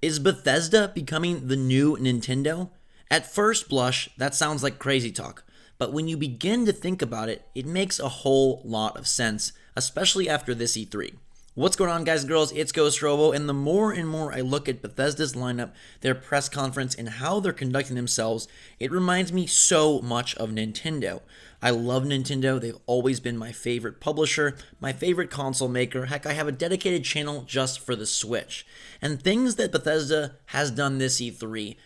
Is Bethesda becoming the new Nintendo? At first blush, that sounds like crazy talk, but when you begin to think about it, it makes a whole lot of sense, especially after this E3. What's going on, guys and girls? It's Ghost Robo, and the more and more I look at Bethesda's lineup, their press conference, and how they're conducting themselves, it reminds me so much of Nintendo. I love Nintendo. They've always been my favorite publisher, my favorite console maker. Heck, I have a dedicated channel just for the Switch. And things that Bethesda has done this E3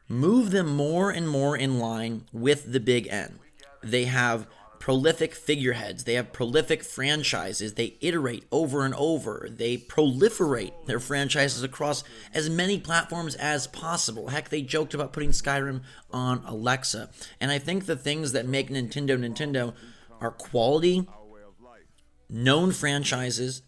move them more and more in line with the big N. They have prolific figureheads, they have prolific franchises, they iterate over and over, they proliferate their franchises across as many platforms as possible. Heck, they joked about putting Skyrim on Alexa. And I think the things that make Nintendo are quality, known franchises,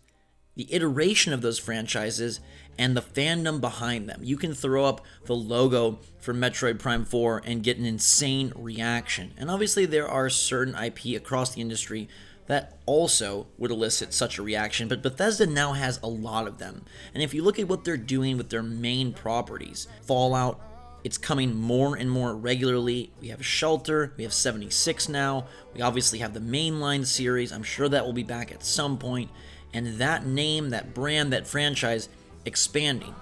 the iteration of those franchises, and the fandom behind them. You can throw up the logo for Metroid Prime 4 and get an insane reaction. And obviously there are certain IP across the industry that also would elicit such a reaction, but Bethesda now has a lot of them. And if you look at what they're doing with their main properties, Fallout, it's coming more and more regularly. We have Shelter, we have 76 now, we obviously have the mainline series. I'm sure that will be back at some point. And that name, that brand, that franchise expanding.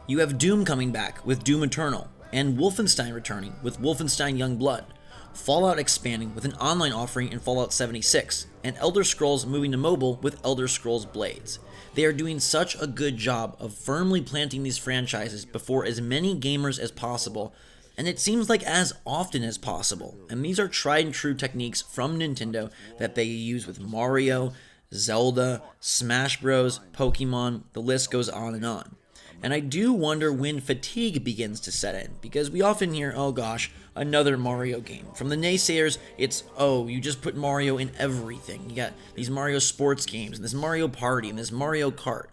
You have Doom coming back with Doom Eternal, and Wolfenstein returning with Wolfenstein Youngblood, Fallout expanding with an online offering in Fallout 76, and Elder Scrolls moving to mobile with Elder Scrolls Blades. They are doing such a good job of firmly planting these franchises before as many gamers as possible, and it seems like as often as possible. And these are tried and true techniques from Nintendo that they use with Mario, Zelda, Smash Bros, Pokemon, the list goes on and on. And I do wonder when fatigue begins to set in, because we often hear, oh gosh, another Mario game. From the naysayers, it's, oh, you just put Mario in everything. You got these Mario sports games, and this Mario Party, and this Mario Kart.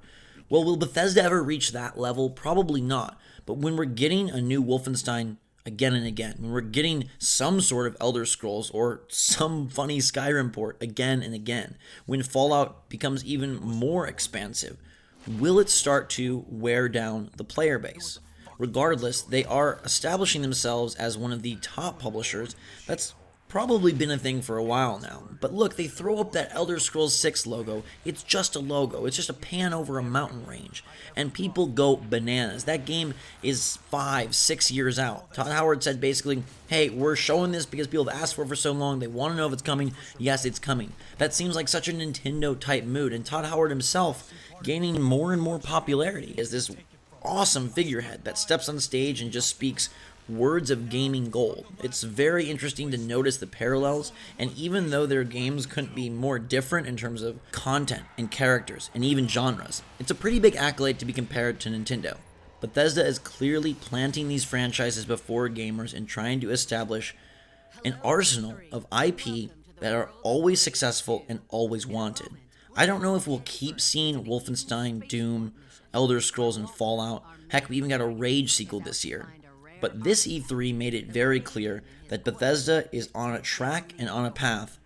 Well, will Bethesda ever reach that level? Probably not. But when we're getting a new Wolfenstein again and again, when we're getting some sort of Elder Scrolls or some funny Skyrim port again and again, when Fallout becomes even more expansive, will it start to wear down the player base? Regardless, they are establishing themselves as one of the top publishers. That's probably been a thing for a while now. But look, they throw up that Elder Scrolls 6 logo. It's just a logo. It's just a pan over a mountain range. And people go bananas. That game is 5-6 years out. Todd Howard said basically, hey, we're showing this because people have asked for it for so long. They want to know if it's coming. Yes, it's coming. That seems like such a Nintendo type mood. And Todd Howard himself gaining more and more popularity as this awesome figurehead that steps on stage and just speaks words of gaming gold. It's very interesting to notice the parallels, and even though their games couldn't be more different in terms of content and characters and even genres, it's a pretty big accolade to be compared to Nintendo. Bethesda is clearly planting these franchises before gamers and trying to establish an arsenal of IP that are always successful and always wanted. I don't know if we'll keep seeing Wolfenstein, Doom, Elder Scrolls, and Fallout. Heck, we even got a Rage sequel this year. But this E3 made it very clear that Bethesda is on a track and on a path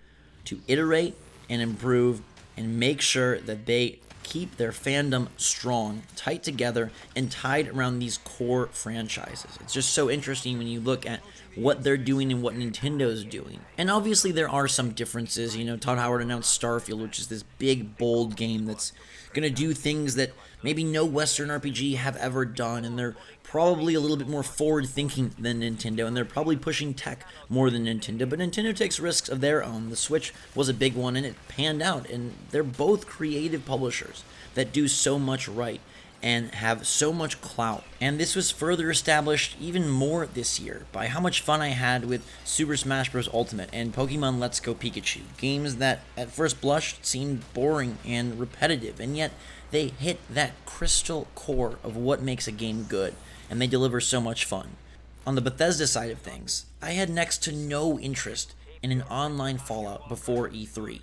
to iterate and improve and make sure that they keep their fandom strong, tight together, and tied around these core franchises. It's just so interesting when you look at what they're doing and what Nintendo's doing. And obviously there are some differences. You know, Todd Howard announced Starfield, which is this big, bold game that's going to do things that maybe no Western RPG have ever done, and they're probably a little bit more forward-thinking than Nintendo, and they're probably pushing tech more than Nintendo, but Nintendo takes risks of their own. The Switch was a big one, and it panned out, and they're both creative publishers that do so much right and have so much clout. And this was further established even more this year by how much fun I had with Super Smash Bros. Ultimate and Pokemon Let's Go Pikachu, games that at first blush seemed boring and repetitive, and yet they hit that crystal core of what makes a game good, and they deliver so much fun. On the Bethesda side of things, I had next to no interest in an online Fallout before E3,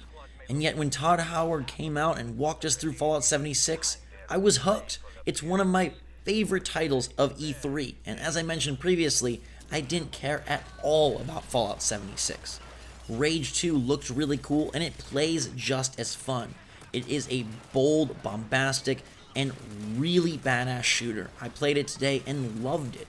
and yet when Todd Howard came out and walked us through Fallout 76, I was hooked. It's one of my favorite titles of E3, and as I mentioned previously, I didn't care at all about Fallout 76. Rage 2 looked really cool, and it plays just as fun. It is a bold, bombastic, and really badass shooter. I played it today and loved it.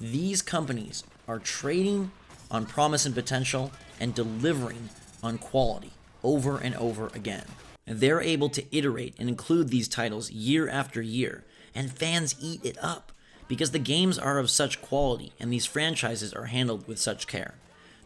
These companies are trading on promise and potential and delivering on quality over and over again. They're able to iterate and include these titles year after year, and fans eat it up because the games are of such quality and these franchises are handled with such care.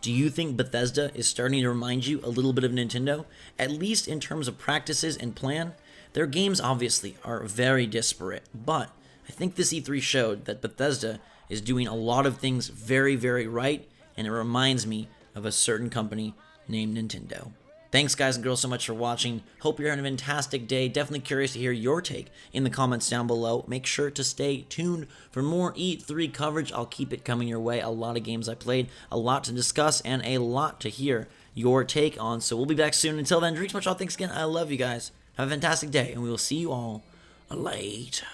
Do you think Bethesda is starting to remind you a little bit of Nintendo, at least in terms of practices and plan? Their games obviously are very disparate, but I think this E3 showed that Bethesda is doing a lot of things very, very right, and it reminds me of a certain company named Nintendo. Thanks guys and girls so much for watching. Hope you're having a fantastic day. Definitely curious to hear your take in the comments down below. Make sure to stay tuned for more E3 coverage. I'll keep it coming your way. A lot of games I played, a lot to discuss, and a lot to hear your take on. So we'll be back soon. Until then, drink much all. Thanks again. I love you guys. Have a fantastic day, and we will see you all later.